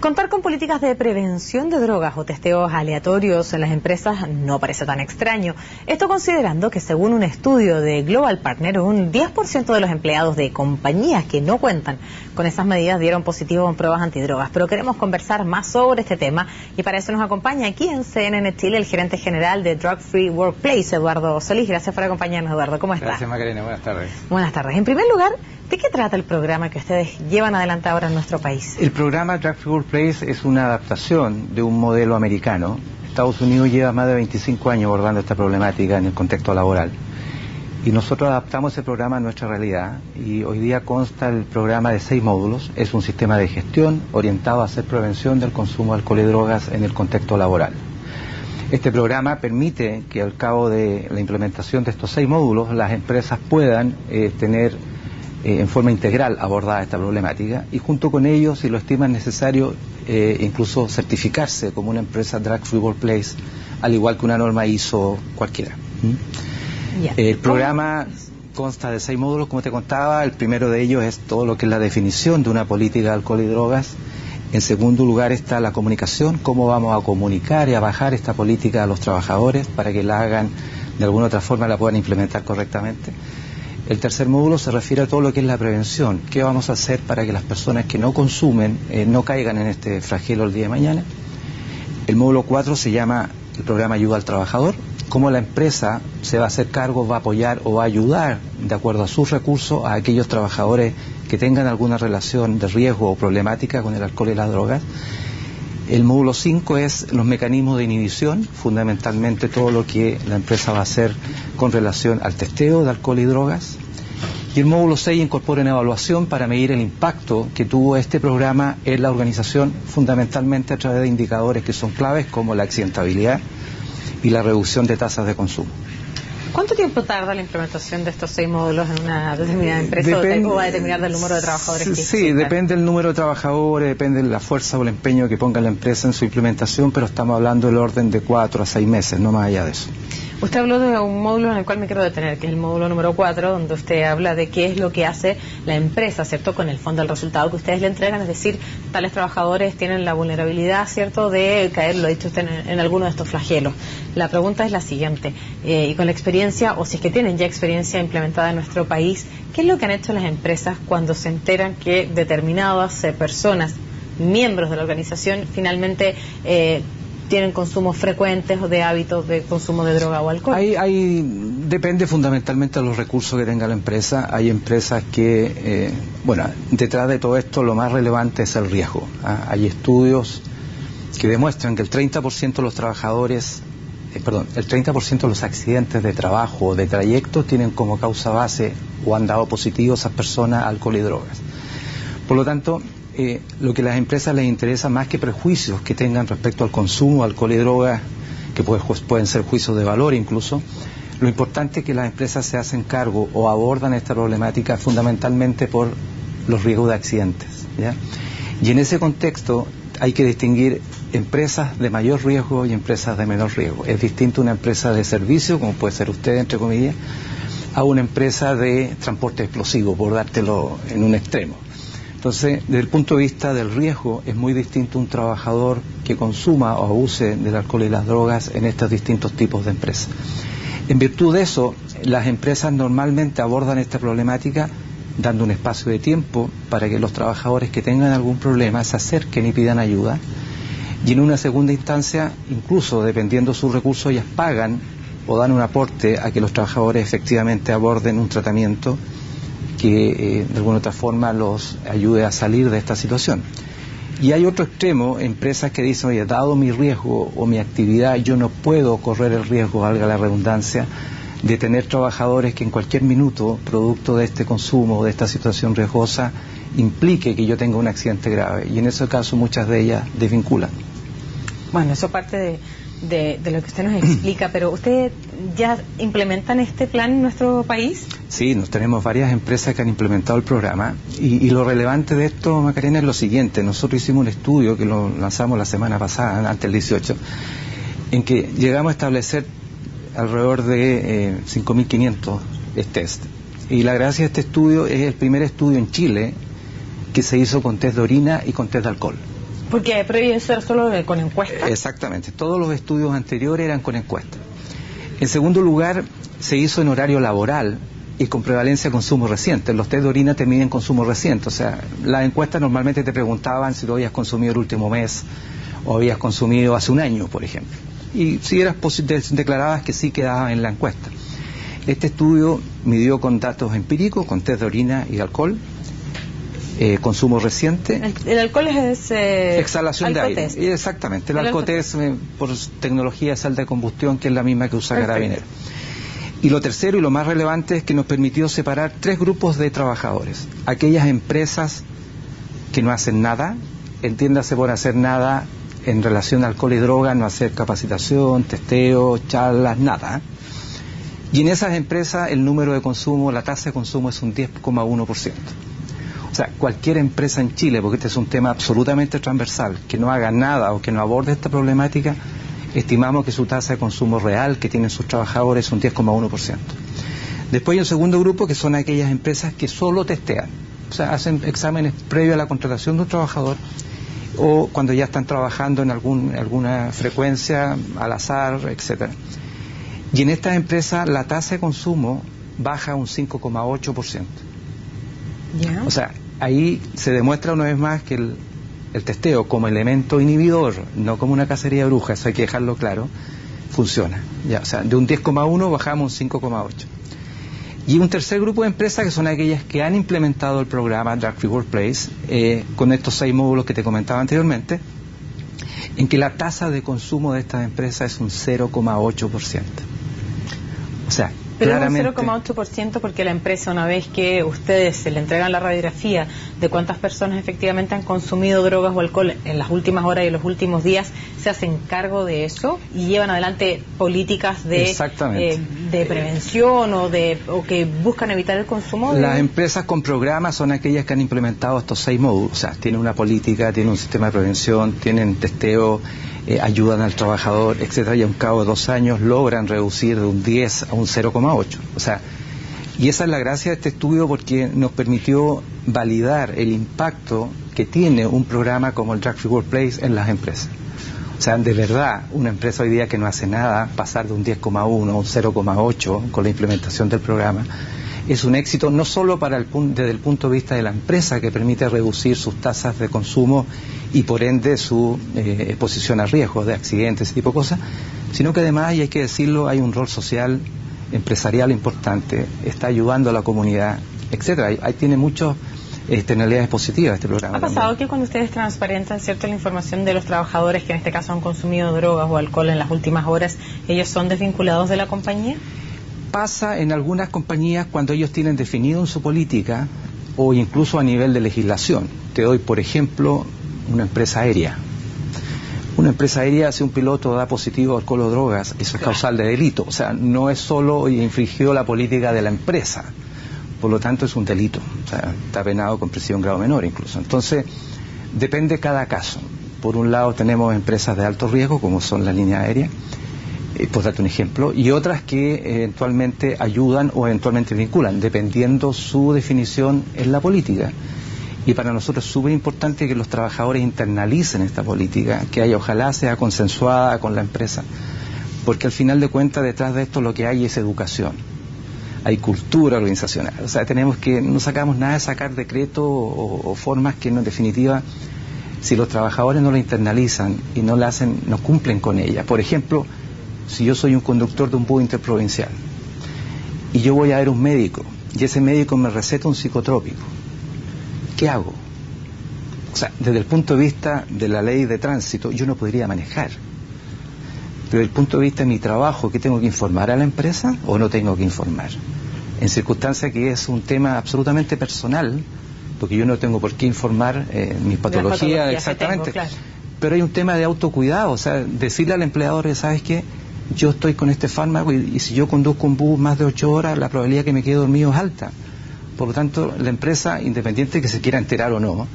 Contar con políticas de prevención de drogas o testeos aleatorios en las empresas no parece tan extraño. Esto considerando que según un estudio de Global Partner, un 10% de los empleados de compañías que no cuentan con esas medidas dieron positivo en pruebas antidrogas. Pero queremos conversar más sobre este tema y para eso nos acompaña aquí en CNN Chile el gerente general de Drug Free Workplace, Eduardo Solís. Gracias por acompañarnos, Eduardo. ¿Cómo está? Gracias, Macarena. Buenas tardes. Buenas tardes. En primer lugar, ¿de qué trata el programa que ustedes llevan adelante ahora en nuestro país? El programa Drug Free Workplace es una adaptación de un modelo americano. Estados Unidos lleva más de 25 años abordando esta problemática en el contexto laboral. Y nosotros adaptamos ese programa a nuestra realidad y hoy día consta el programa de 6 módulos. Es un sistema de gestión orientado a hacer prevención del consumo de alcohol y drogas en el contexto laboral. Este programa permite que al cabo de la implementación de estos 6 módulos las empresas puedan tener en forma integral abordada esta problemática y junto con ellos, si lo estiman necesario, incluso certificarse como una empresa Drug Free Workplace, al igual que una norma ISO cualquiera. El programa consta de 6 módulos, como te contaba. El primero de ellos es todo lo que es la definición de una política de alcohol y drogas. En segundo lugar está la comunicación, cómo vamos a comunicar y a bajar esta política a los trabajadores para que la hagan de alguna otra forma, la puedan implementar correctamente. El tercer módulo se refiere a todo lo que es la prevención. ¿Qué vamos a hacer para que las personas que no consumen no caigan en este flagelo el día de mañana? El módulo 4 se llama el programa Ayuda al Trabajador. Cómo la empresa se va a hacer cargo, va a apoyar o va a ayudar de acuerdo a sus recursos a aquellos trabajadores que tengan alguna relación de riesgo o problemática con el alcohol y las drogas. El módulo 5 es los mecanismos de inhibición, fundamentalmente todo lo que la empresa va a hacer con relación al testeo de alcohol y drogas. Y el módulo 6 incorpora una evaluación para medir el impacto que tuvo este programa en la organización, fundamentalmente a través de indicadores que son claves como la accidentabilidad y la reducción de tasas de consumo. ¿Cuánto tiempo tarda la implementación de estos 6 módulos en una determinada empresa o va a determinar del número de trabajadores que existan? Sí, depende del número de trabajadores, depende de la fuerza o el empeño que ponga la empresa en su implementación, pero estamos hablando del orden de 4 a 6 meses, no más allá de eso. Usted habló de un módulo en el cual me quiero detener, que es el módulo número 4, donde usted habla de qué es lo que hace la empresa, ¿cierto?, con el fondo del resultado que ustedes le entregan, es decir, tales trabajadores tienen la vulnerabilidad, ¿cierto?, de caer, lo ha dicho usted, en alguno de estos flagelos. La pregunta es la siguiente, y con la experiencia, o si es que tienen ya experiencia implementada en nuestro país, ¿qué es lo que han hecho las empresas cuando se enteran que determinadas personas, miembros de la organización, finalmente tienen consumos frecuentes o de hábitos de consumo de droga o alcohol? Depende fundamentalmente de los recursos que tenga la empresa. Hay empresas que, detrás de todo esto lo más relevante es el riesgo. Hay estudios que demuestran que el 30% de los trabajadores, el 30% de los accidentes de trabajo o de trayecto tienen como causa base o han dado positivo a esas personas alcohol y drogas. Por lo tanto, lo que a las empresas les interesa más que prejuicios que tengan respecto al consumo, alcohol y drogas, que pueden ser juicios de valor incluso, lo importante es que las empresas se hacen cargo o abordan esta problemática fundamentalmente por los riesgos de accidentes, ¿ya? Y en ese contexto hay que distinguir empresas de mayor riesgo y empresas de menor riesgo. Es distinto una empresa de servicio, como puede ser usted, entre comillas, a una empresa de transporte explosivo, por dártelo en un extremo. Entonces, desde el punto de vista del riesgo, es muy distinto un trabajador que consuma o abuse del alcohol y las drogas en estos distintos tipos de empresas. En virtud de eso, las empresas normalmente abordan esta problemática dando un espacio de tiempo para que los trabajadores que tengan algún problema se acerquen y pidan ayuda. Y en una segunda instancia, incluso dependiendo de sus recursos, ellas pagan o dan un aporte a que los trabajadores efectivamente aborden un tratamiento que de alguna otra forma los ayude a salir de esta situación. Y hay otro extremo, empresas que dicen, oye, dado mi riesgo o mi actividad, yo no puedo correr el riesgo, valga la redundancia, de tener trabajadores que en cualquier minuto, producto de este consumo o de esta situación riesgosa, implique que yo tenga un accidente grave. Y en ese caso muchas de ellas desvinculan. Bueno, eso parte de lo que usted nos explica, pero ¿ustedes ya implementan este plan en nuestro país? Sí, tenemos varias empresas que han implementado el programa y lo relevante de esto, Macarena, es lo siguiente. Nosotros hicimos un estudio que lo lanzamos la semana pasada, antes del 18, en que llegamos a establecer alrededor de 5.500 test. Y la gracia de este estudio es el primer estudio en Chile que se hizo con test de orina y con test de alcohol. Porque previo eso era solo con encuestas. Exactamente, todos los estudios anteriores eran con encuestas. En segundo lugar, se hizo en horario laboral y con prevalencia de consumo reciente. Los test de orina te miden consumo reciente, o sea, las encuestas normalmente te preguntaban si lo habías consumido el último mes o habías consumido hace un año, por ejemplo. Y si eras declarabas que sí, quedabas en la encuesta. Este estudio midió con datos empíricos, con test de orina y de alcohol, consumo reciente. El alcohol es exhalación de aire. Exactamente, el alcotest por tecnología de sal de combustión, que es la misma que usa Carabineros. Y lo tercero y lo más relevante es que nos permitió separar tres grupos de trabajadores. Aquellas empresas que no hacen nada, entiéndase por hacer nada en relación a alcohol y droga, no hacer capacitación, testeo, charlas, nada. Y en esas empresas el número de consumo, la tasa de consumo es un 10,1%. O sea, cualquier empresa en Chile, porque este es un tema absolutamente transversal, que no haga nada o que no aborde esta problemática, estimamos que su tasa de consumo real que tienen sus trabajadores es un 10,1%. Después hay un segundo grupo que son aquellas empresas que solo testean, o sea, hacen exámenes previos a la contratación de un trabajador o cuando ya están trabajando en alguna frecuencia al azar, etcétera. Y en estas empresas la tasa de consumo baja un 5,8%. ¿Ya? O sea, ahí se demuestra una vez más que el testeo como elemento inhibidor, no como una cacería de brujas, eso hay que dejarlo claro, funciona. Ya, o sea, de un 10,1 bajamos un 5,8. Y un tercer grupo de empresas que son aquellas que han implementado el programa Drug Free Workplace con estos 6 módulos que te comentaba anteriormente, en que la tasa de consumo de estas empresas es un 0,8%. O sea, pero claramente, es un 0,8% porque la empresa, una vez que ustedes se le entregan la radiografía de cuántas personas efectivamente han consumido drogas o alcohol en las últimas horas y en los últimos días, se hacen cargo de eso y llevan adelante políticas de prevención o que buscan evitar el consumo. Las empresas con programas son aquellas que han implementado estos 6 módulos, o sea, tienen una política, tienen un sistema de prevención, tienen testeo, ayudan al trabajador, etcétera, y a un cabo de 2 años logran reducir de un 10 a un 0,8. O sea, y esa es la gracia de este estudio porque nos permitió validar el impacto que tiene un programa como el Drug Free Workplace en las empresas. O sea, de verdad, una empresa hoy día que no hace nada, pasar de un 10,1 a un 0,8 con la implementación del programa, es un éxito no solo desde el punto de vista de la empresa, que permite reducir sus tasas de consumo y por ende su exposición a riesgos de accidentes, ese tipo de cosas, sino que además, y hay que decirlo, hay un rol social, empresarial importante, está ayudando a la comunidad, etcétera. Ahí tiene muchas externalidades positivas este programa. ¿Ha pasado que cuando ustedes transparentan, cierto, la información de los trabajadores que en este caso han consumido drogas o alcohol en las últimas horas, ellos son desvinculados de la compañía? Pasa en algunas compañías cuando ellos tienen definido en su política o incluso a nivel de legislación. Te doy, por ejemplo, una empresa aérea. Una empresa aérea, si un piloto da positivo a alcohol o drogas, eso es causal de delito. O sea, no es solo infringió la política de la empresa, por lo tanto es un delito. O sea, está penado con prisión en grado menor incluso. Entonces, depende cada caso. Por un lado tenemos empresas de alto riesgo, como son la línea aérea, por darte un ejemplo, y otras que eventualmente ayudan o eventualmente vinculan, dependiendo su definición en la política. Y para nosotros es súper importante que los trabajadores internalicen esta política, que ojalá sea consensuada con la empresa, porque al final de cuentas detrás de esto lo que hay es educación, hay cultura organizacional. O sea, no sacamos nada de sacar decretos o formas que en definitiva, si los trabajadores no la internalizan y no cumplen con ella. Por ejemplo, si yo soy un conductor de un bus interprovincial y yo voy a ver un médico y ese médico me receta un psicotrópico, ¿qué hago? O sea, desde el punto de vista de la ley de tránsito, yo no podría manejar. Pero desde el punto de vista de mi trabajo, ¿qué tengo que informar a la empresa o no tengo que informar? En circunstancias que es un tema absolutamente personal, porque yo no tengo por qué informar mis patologías exactamente. Claro. Pero hay un tema de autocuidado, o sea, decirle al empleador, ¿sabes qué? Yo estoy con este fármaco y si yo conduzco un bus más de 8 horas, la probabilidad que me quede dormido es alta. Por lo tanto, la empresa, independiente de que se quiera enterar o no,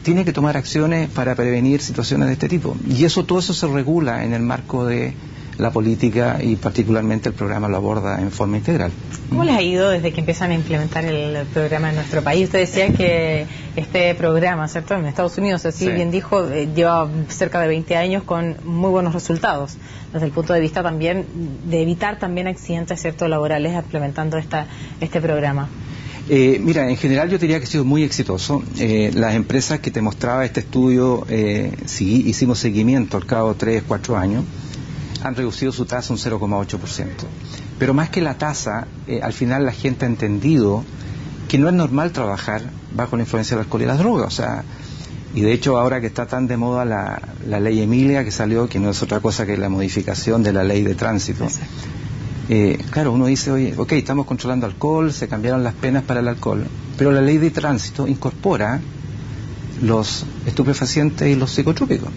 tiene que tomar acciones para prevenir situaciones de este tipo. Y todo eso se regula en el marco de la política y particularmente el programa lo aborda en forma integral. ¿Cómo les ha ido desde que empiezan a implementar el programa en nuestro país? Usted decía que este programa, ¿cierto?, en Estados Unidos, así Sí. bien dijo, lleva cerca de 20 años con muy buenos resultados, desde el punto de vista también de evitar también accidentes, ¿cierto?, laborales, implementando este programa. Mira, en general yo diría que ha sido muy exitoso. Las empresas que te mostraba este estudio, hicimos seguimiento al cabo de 3, 4 años, han reducido su tasa un 0,8%. Pero más que la tasa, al final la gente ha entendido que no es normal trabajar bajo la influencia del alcohol y las drogas. O sea, y de hecho ahora que está tan de moda la ley Emilia que salió, que no es otra cosa que la modificación de la ley de tránsito. Claro, uno dice, oye, ok, estamos controlando alcohol, se cambiaron las penas para el alcohol, pero la ley de tránsito incorpora los estupefacientes y los psicotrópicos.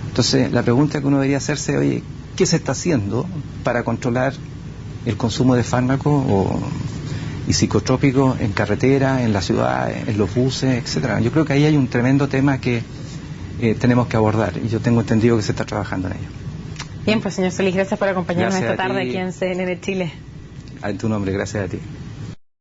Entonces, la pregunta que uno debería hacerse, oye, ¿qué se está haciendo para controlar el consumo de fármacos y psicotrópicos en carretera, en la ciudad, en los buses, etcétera? Yo creo que ahí hay un tremendo tema que tenemos que abordar y yo tengo entendido que se está trabajando en ello. Bien, pues señor Solís, gracias por acompañarnos Gracias esta tarde a ti. aquí en CNN Chile. En tu nombre, gracias a ti.